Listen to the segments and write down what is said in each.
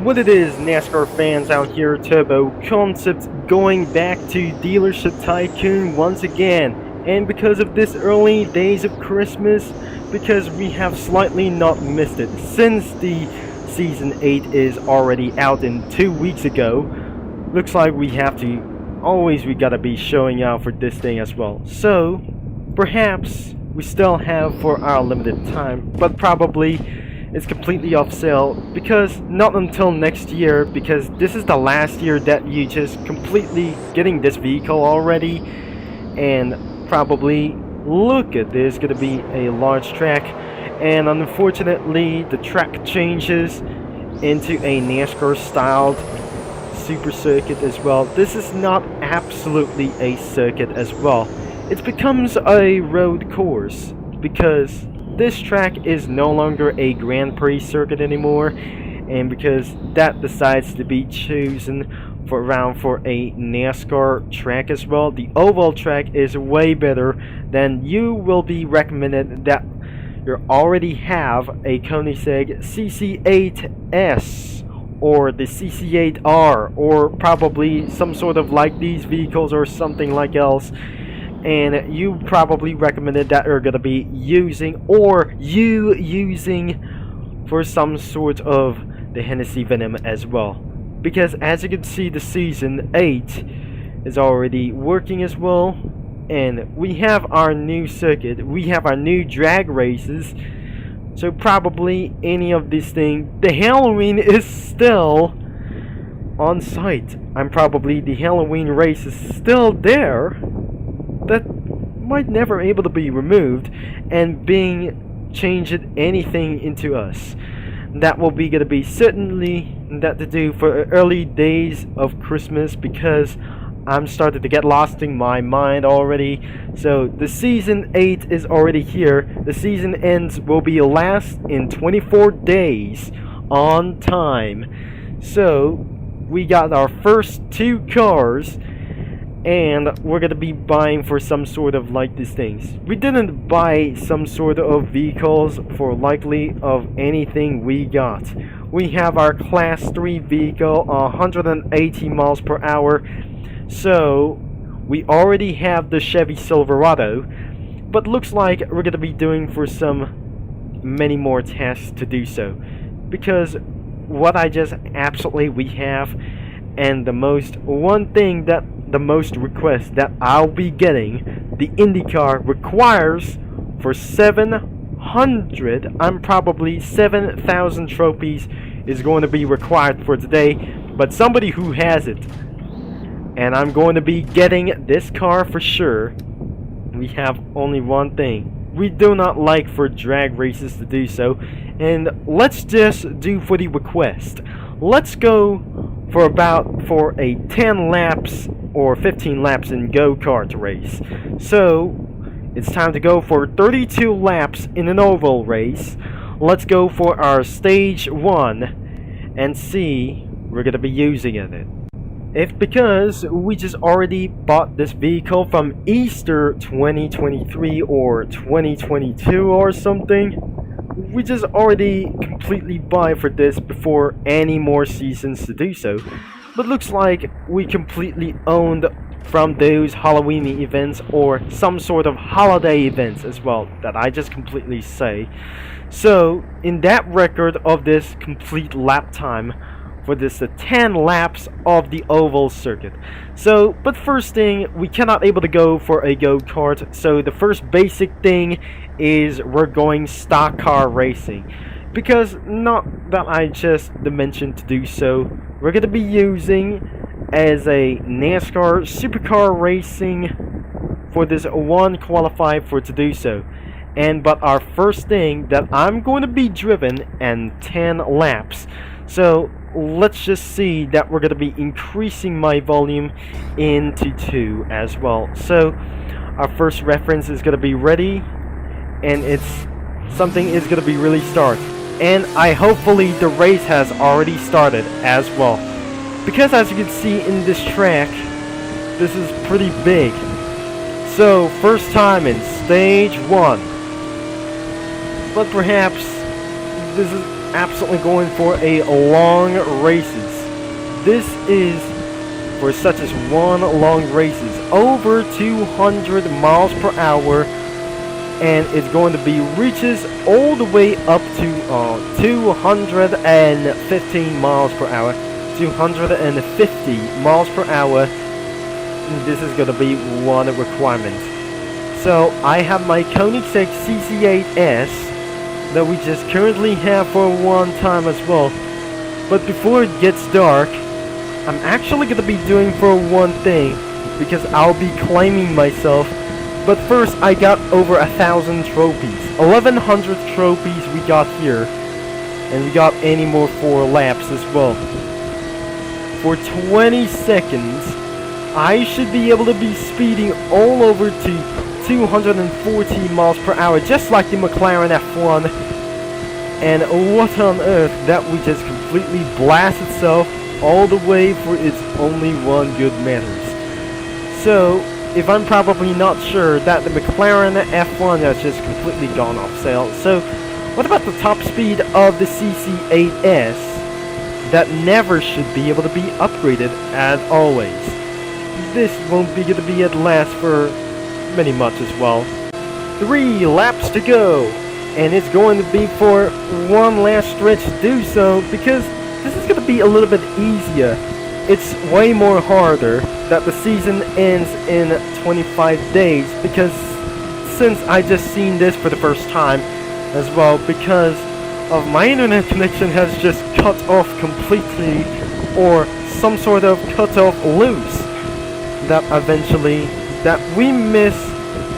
What it is, NASCAR fans out here, Turbo Concepts going back to Dealership Tycoon once again. And because of this early days of Christmas, because we have slightly not missed it since the Season 8 is already out in 2 weeks ago, looks like we gotta be showing out for this thing as well. So, perhaps we still have for our limited time, but probably it's completely off sale because not until next year, because this is the last year that you just completely getting this vehicle already. And probably look at this, gonna be a large track, and unfortunately the track changes into a NASCAR styled super circuit as well. This is not absolutely a circuit as well. It becomes a road course because this track is no longer a Grand Prix circuit anymore, and because that decides to be chosen for a NASCAR track as well. The oval track is way better than you will be recommended that you already have a Koenigsegg CC8S or the CC8R or probably some sort of like these vehicles or something like else. And you probably recommended that you're gonna be using for some sort of the Hennessy Venom as well, because as you can see the Season 8 is already working as well, and we have our new circuit, we have our new drag races. So probably any of these things, the Halloween is still on site. The Halloween race is still there. That might never able to be removed and being changed anything into us. That will be gonna be certainly that to do for early days of Christmas, because I'm starting to get lost in my mind already. So the Season 8 is already here. The season ends will be last in 24 days on time. So we got our first 2 cars, and we're gonna be buying for some sort of like these things. We didn't buy some sort of vehicles for likely of anything we got. We have our Class 3 vehicle, 180 miles per hour. So we already have the Chevy Silverado, but looks like we're gonna be doing for many more tests to do so, because what I just absolutely we have, and the most request that I'll be getting, the IndyCar requires for 700, I'm probably 7,000 trophies is going to be required for today, but somebody who has it, and I'm going to be getting this car for sure. We have only one thing. We do not like for drag races to do so, and let's just do for the request. Let's go for a 10 laps or 15 laps in go-kart race. So it's time to go for 32 laps in an oval race. Let's go for our stage 1 and see we're gonna be using it. Because we just already bought this vehicle from Easter 2023 or 2022 or something. We just already completely buy for this before any more seasons to do so. But looks like we completely owned from those Halloween events or some sort of holiday events as well, that I just completely say. So in that record of this complete lap time for this 10 laps of the oval circuit. So, but first thing, we cannot able to go for a go-kart, so the first basic thing is we're going stock car racing, because not that I just mentioned to do so, we're going to be using as a NASCAR supercar racing for this one qualified for to do so. But our first thing that I'm going to be driven in 10 laps. So let's just see that we're going to be increasing my volume into 2 as well. So our first reference is going to be ready, and something is going to be really start, and hopefully the race has already started as well, because as you can see in this track, this is pretty big. So first time in stage 1, but perhaps this is absolutely going for a long races. This is for such as one long races over 200 miles per hour, and it's going to be reaches all the way up to 215 miles per hour. 250 miles per hour. This is going to be one requirement. So I have my Koenigsegg CC8S that we just currently have for one time as well. But before it gets dark, I'm actually going to be doing for one thing, because I'll be claiming myself. But first, I got over 1,000 trophies. 1,100 trophies we got here. And we got any more 4 laps as well. For 20 seconds, I should be able to be speeding all over to 240 miles per hour, just like the McLaren F1. And what on earth, that we just completely blast itself all the way for its only one good matters. So, if I'm probably not sure, that the McLaren F1 has just completely gone off sale. So, what about the top speed of the CC8S that never should be able to be upgraded as always? This won't be going to be at last for many much as well. 3 laps to go, and it's going to be for one last stretch to do so, because this is going to be a little bit easier. It's way more harder that the season ends in 25 days, because since I just seen this for the first time as well, because of my internet connection has just cut off completely, or some sort of cut off loose, that eventually that we miss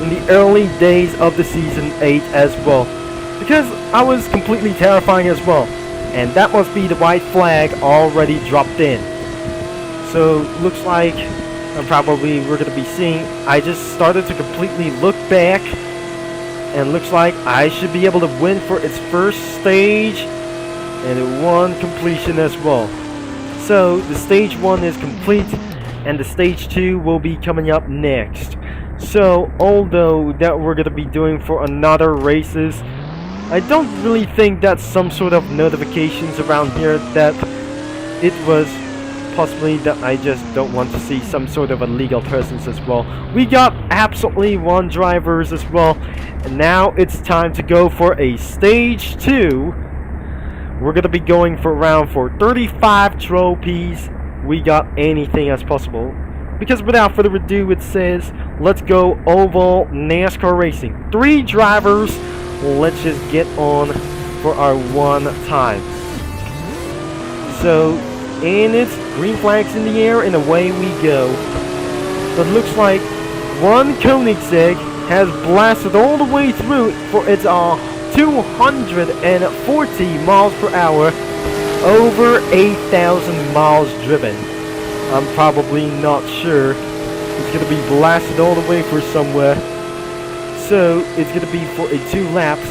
in the early days of the season 8 as well, because I was completely terrifying as well. And that must be the white flag already dropped in. So looks like we're going to be seeing, I just started to completely look back, and looks like I should be able to win for its first stage and one completion as well. So the stage 1 is complete, and the stage 2 will be coming up next. So although that we're going to be doing for another races, I don't really think that some sort of notifications around here that it was possibly that I just don't want to see some sort of illegal presence as well. We got absolutely 1 drivers as well, and now it's time to go for a stage 2. We're gonna be going for around for 35 trophies. We got anything as possible, because without further ado, it says let's go oval NASCAR racing. 3 drivers. Let's just get on for our one time. So, and it's green flags in the air, and away we go. But looks like one Koenigsegg has blasted all the way through for its 240 miles per hour, over 8,000 miles driven. I'm probably not sure. It's gonna be blasted all the way for somewhere. So it's going to be for a 2 laps,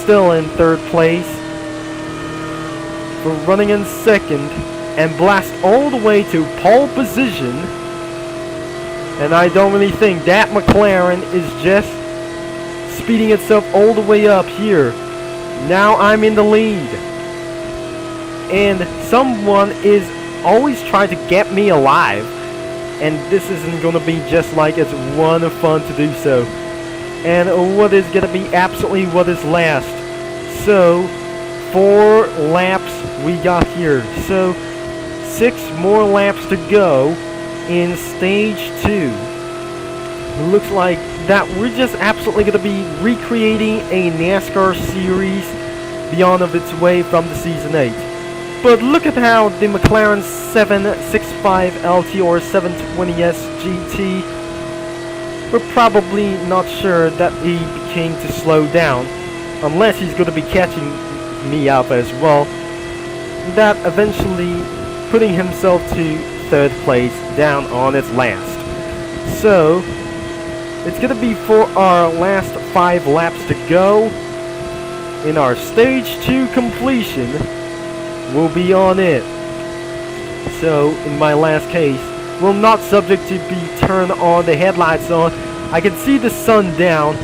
still in 3rd place, for running in 2nd, and blast all the way to pole position. And I don't really think that McLaren is just speeding itself all the way up here. Now I'm in the lead, and someone is always trying to get me alive, and this isn't going to be just like it's one fun to do so. And what is going to be absolutely what is last. So 4 laps we got here. So 6 more laps to go in stage 2. Looks like that we're just absolutely going to be recreating a NASCAR series beyond of its way from the season 8. But look at how the McLaren 765 LT or 720S GT, we're probably not sure that he became to slow down, unless he's going to be catching me up as well. That eventually putting himself to 3rd place down on its last. So it's going to be for our last 5 laps to go. In our stage 2 completion, we'll be on it. So in my last case, we're not subject to be turned on, the headlights on. I can see the sun down.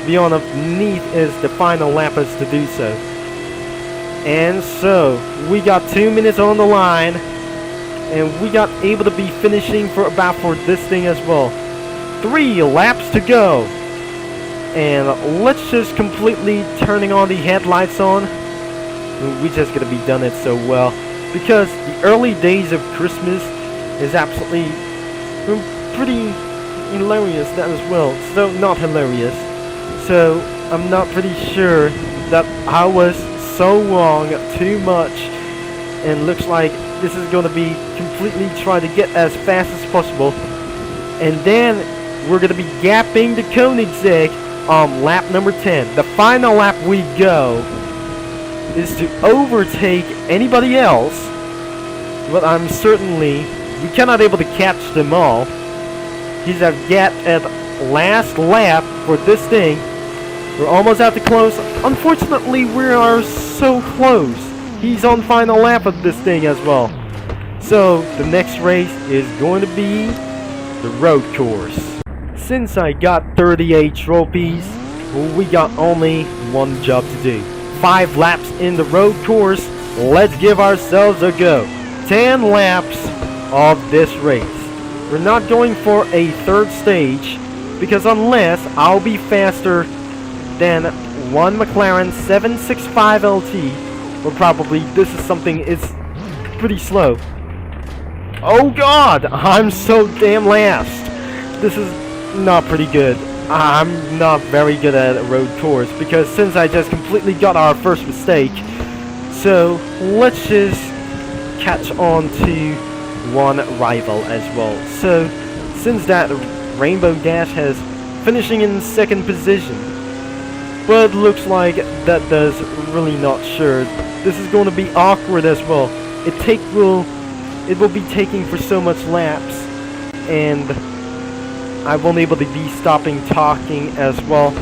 Beyond underneath is the final lap is to do so. And so, we got 2 minutes on the line, and we got able to be finishing for this thing as well. 3 laps to go. And let's just completely turning on the headlights on. We just gonna be done it so well, because the early days of Christmas is absolutely pretty hilarious that as well. So not hilarious. So I'm not pretty sure that I was so wrong too much, and looks like this is going to be completely trying to get as fast as possible, and then we're going to be gapping the Koenigsegg on lap number 10. The final lap we go is to overtake anybody else, but I'm certainly we cannot able to catch them all. He's a gap at last lap for this thing. We're almost at the close. Unfortunately, we are so close. He's on final lap of this thing as well. So the next race is going to be the road course. Since I got 38 trophies, we got only one job to do. 5 laps in the road course. Let's give ourselves a go. 10 laps of this race. We're not going for a third stage, because unless I'll be faster than one McLaren 765 LT, or probably this is something it's pretty slow. Oh god, I'm so damn last. This is not pretty good. I'm not very good at a road course, because since I just completely got our first mistake, so let's just catch on to one rival as well. So since that Rainbow Dash has finishing in second position, but looks like that does really not sure. This is going to be awkward as well. It will be taking for so much laps, and I won't able to be stopping talking as well.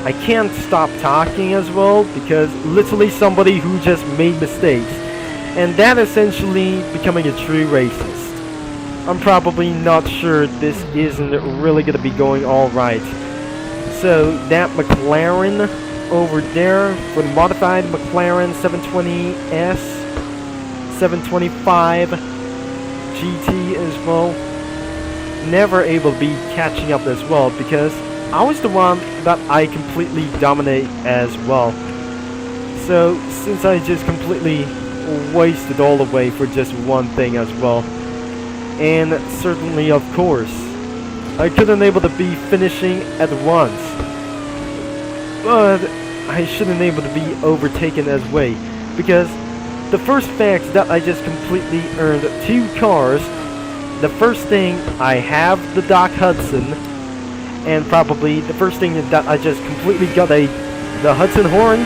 I can't stop talking as well, because literally somebody who just made mistakes, and that essentially becoming a true racist. I'm probably not sure this isn't really going to be going all right. So that McLaren over there for the modified McLaren 720S, 725 GT as well, never able to be catching up as well, because I was the one that I completely dominate as well. So since I just completely wasted all the way for just one thing as well, and certainly of course I couldn't able to be finishing at once, but I shouldn't able to be overtaken as well, because the first fact that I just completely earned 2 cars. The first thing, I have the Doc Hudson, and probably the first thing that I just completely got the Hudson Horn.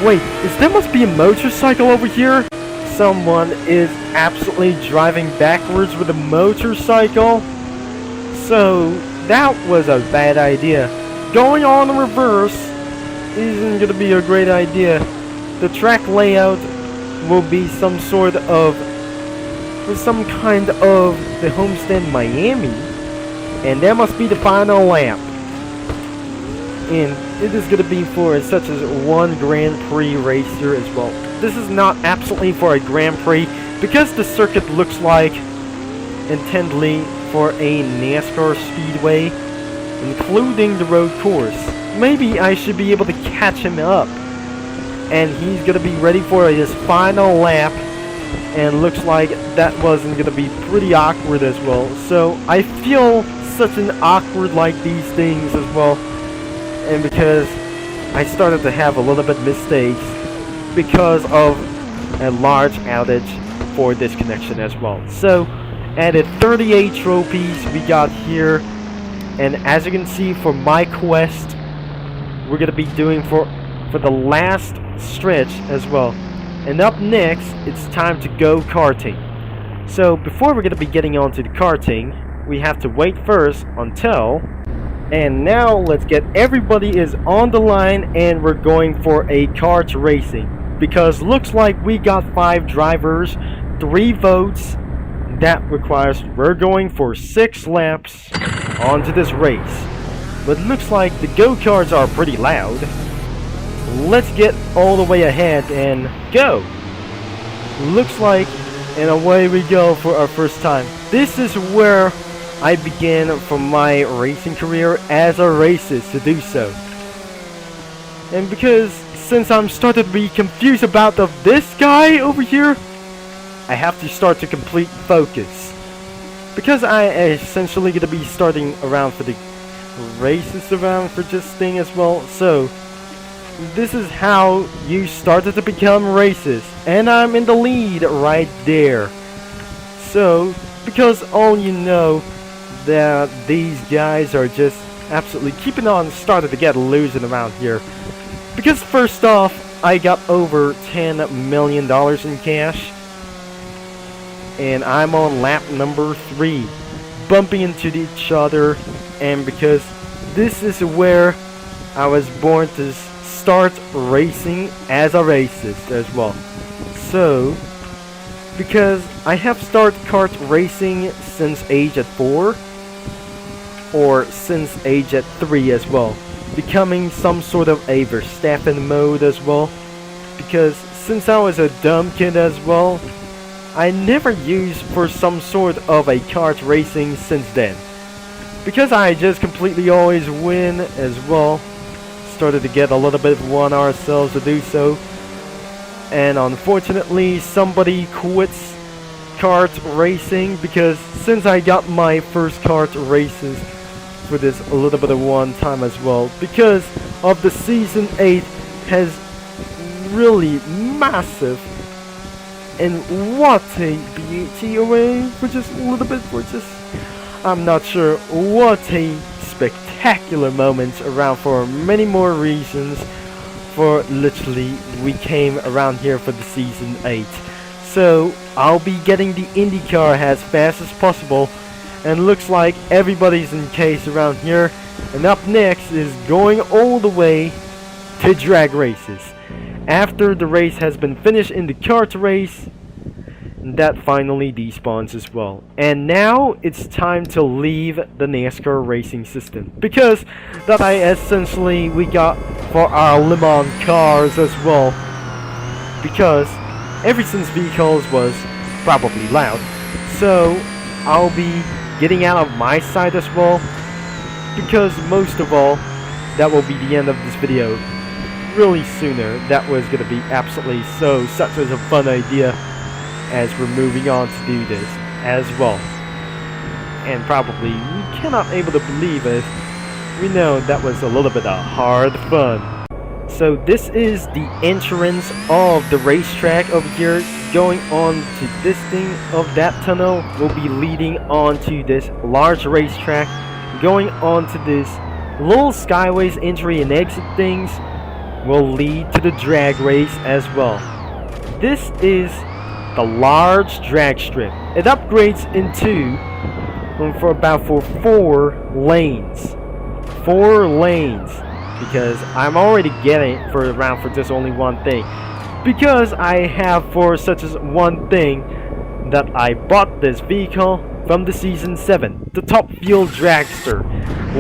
Wait, there must be a motorcycle over here? Someone is absolutely driving backwards with a motorcycle. So that was a bad idea. Going on in reverse isn't going to be a great idea. The track layout will be some sort of, some kind of the Homestead Miami, and that must be the final lap. And it is going to be for such as one Grand Prix racer as well. This is not absolutely for a Grand Prix, because the circuit looks like intendedly for a NASCAR speedway, including the road course. Maybe I should be able to catch him up, and he's going to be ready for his final lap, and looks like that wasn't going to be pretty awkward as well. So I feel such an awkward like these things as well, and because I started to have a little bit mistakes because of a large outage for this connection as well. So added 38 trophies we got here, and as you can see for my quest, we're going to be doing for the last stretch as well. And up next, it's time to go karting. So before we're going to be getting on to the karting, we have to wait first until, and now let's get everybody is on the line, and we're going for a kart racing, because looks like we got 5 drivers, 3 votes. That requires we're going for 6 laps onto this race. But looks like the go-karts are pretty loud. let's get all the way ahead and go. Looks like, and away we go for our first time. This is where I began from my racing career as a racist to do so. And because since I'm starting to be confused about this guy over here, I have to start to complete focus. Because I essentially gonna be starting around for the races around for this thing as well. So this is how you started to become racist, and I'm in the lead right there. So because all you know that these guys are just absolutely keeping on starting to get losing around here. Because first off, I got over $10 million in cash, and I'm on lap number 3, bumping into each other. And because this is where I was born to start racing as a racist as well. So because I have started kart racing since age at 4, or since age at 3 as well, becoming some sort of a Verstappen mode as well. Because since I was a dumb kid as well, I never used for some sort of a kart racing since then. Because I just completely always win as well. Started to get a little bit on ourselves to do so. And unfortunately somebody quits kart racing, because since I got my first kart races for this a little bit of one time as well, because of the season 8 has really massive, and what a beauty away for just a little bit, for just, I'm not sure, what a spectacular moment around for many more reasons. For literally we came around here for the season 8. So I'll be getting the IndyCar as fast as possible, and looks like everybody's in case around here. And up next is going all the way to drag races. After the race has been finished in the kart race, that finally despawns as well. And now it's time to leave the NASCAR racing system, because that we got for our Le Mans cars as well. Because ever since vehicles was probably loud, so I'll be getting out of my side as well. Because most of all, that will be the end of this video really sooner. That was gonna be absolutely such a fun idea, as we're moving on to do this as well. And probably we cannot able to believe it. We know that was a little bit of hard fun. So this is the entrance of the racetrack over here. Going on to this thing of that tunnel will be leading on to this large racetrack. Going on to this little skyways entry and exit things will lead to the drag race as well. This is the large drag strip. It upgrades into for 4 lanes. 4 lanes, because I'm already getting it for around for just only one thing. Because I have for such as one thing that I bought this vehicle from the season 7, the Top Fuel Dragster.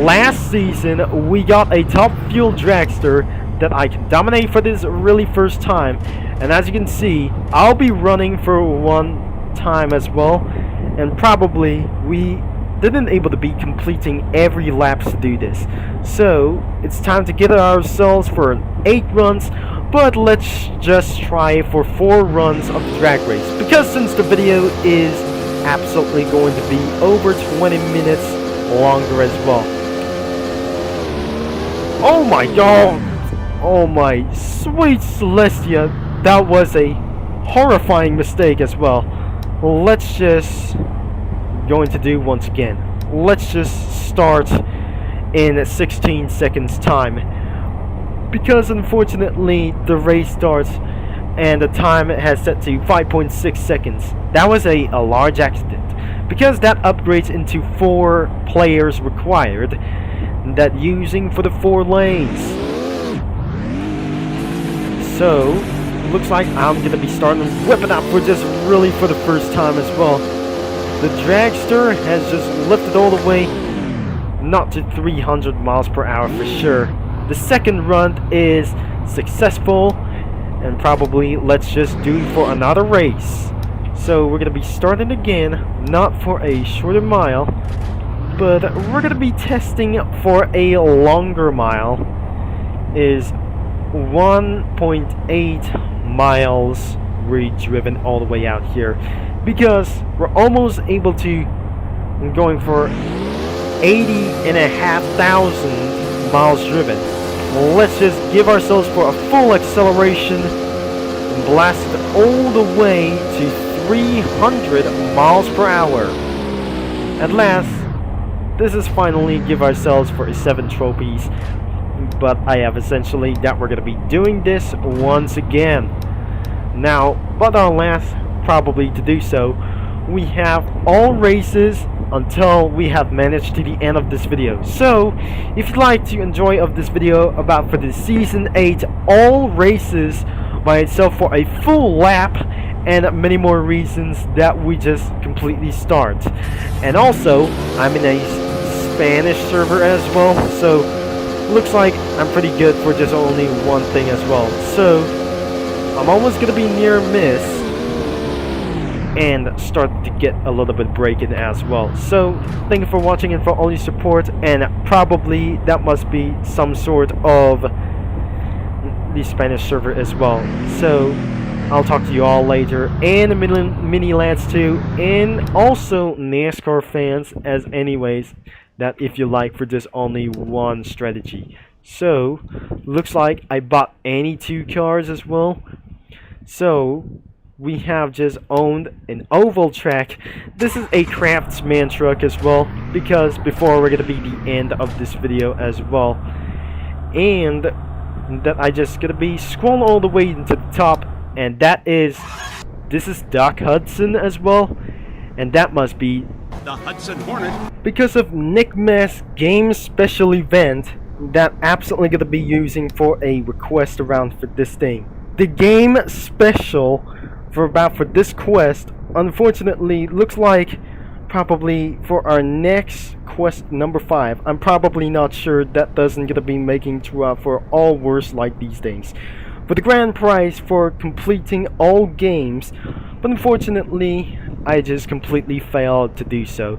Last season we got a Top Fuel Dragster that I can dominate for this really first time. And as you can see, I'll be running for one time as well, and probably we didn't able to be completing every laps to do this. So it's time to get ourselves for 8 runs, but let's just try for 4 runs of the drag race, because since the video is absolutely going to be over 20 minutes longer as well. Oh my god! Oh my sweet Celestia, that was a horrifying mistake as well. Let's just going to do once again. Let's just start in 16 seconds time, because unfortunately the race starts and the time has set to 5.6 seconds. That was a large accident, because that upgrades into 4 players required, that using for the 4 lanes. So looks like I'm gonna be starting whipping up for just really for the first time as well. The dragster has just lifted all the way, not to 300 miles per hour for sure. The second run is successful, and probably let's just do it for another race. So we're gonna be starting again, not for a shorter mile, but we're gonna be testing for a longer mile. Is 1.8 miles we driven all the way out here, because we're almost able to going for 80,500 miles driven. Let's just give ourselves for a full acceleration and blast it all the way to 300 miles per hour. At last, this is finally give ourselves for 7 trophies, but I have essentially that we're going to be doing this once again. Now, but our last probably to do so, we have all races until we have managed to the end of this video. So if you'd like to enjoy of this video about for the season 8 all races by itself for a full lap and many more reasons, that we just completely start. And also I'm in a Spanish server as well, so looks like I'm pretty good for just only one thing as well. So I'm almost gonna be near miss and start to get a little bit breaking as well. So thank you for watching and for all your support, and probably that must be some sort of the Spanish server as well. So I'll talk to you all later, and mini lads too, and also NASCAR fans as anyways, that if you like for just only one strategy. So looks like I bought any 2 cars as well. So we have just owned an oval track. This is a Craftsman truck as well, because before we're gonna be the end of this video as well, and that I just gonna be scroll all the way into the top, and this is Doc Hudson as well, and that must be the Hudson Hornet, because of Nick Mess game special event that absolutely gonna be using for a request around for this thing. The game special for this quest, unfortunately, looks like probably for our next quest number 5. I'm probably not sure that doesn't gonna be making throughout for all worse like these things. For the grand prize for completing all games, but unfortunately I just completely failed to do so,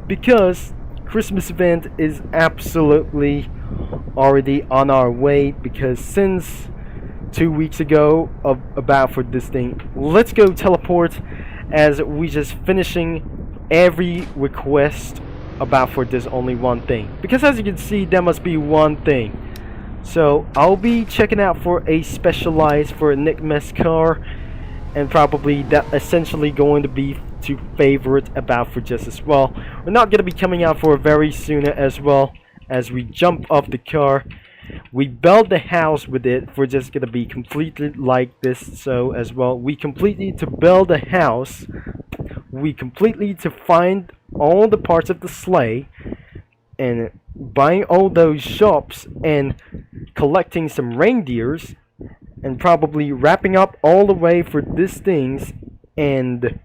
because Christmas event is absolutely already on our way, because since 2 weeks ago about for this thing, let's go teleport as we just finishing every request about for this only one thing, because as you can see there must be one thing. So I'll be checking out for a specialized for a Nick Mess car, and probably that essentially going to be to favorite about for just as well. We're not going to be coming out for very soon as well, as we jump off the car. We build the house with it for just going to be completely like this. So as well, we completely to build a house, we completely to find all the parts of the sleigh, and buying all those shops and collecting some reindeers, and probably wrapping up all the way for these things and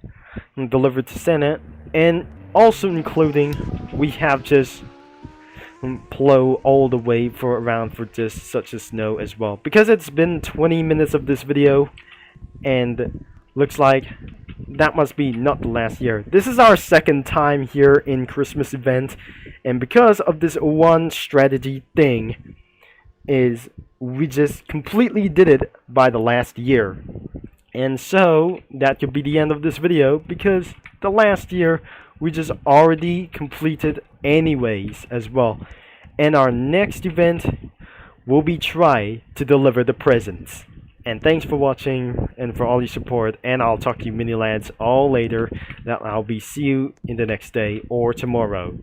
deliver to Santa, and also including we have just plow all the way for around for just such a snow as well, because it's been 20 minutes of this video, and looks like that must be not the last year. This is our second time here in Christmas event, and because of this one strategy thing is we just completely did it by the last year. And so that could be the end of this video, because the last year we just already completed anyways as well. And our next event will be try to deliver the presents. And thanks for watching and for all your support, and I'll talk to you mini lads all later. That I'll be see you in the next day or tomorrow.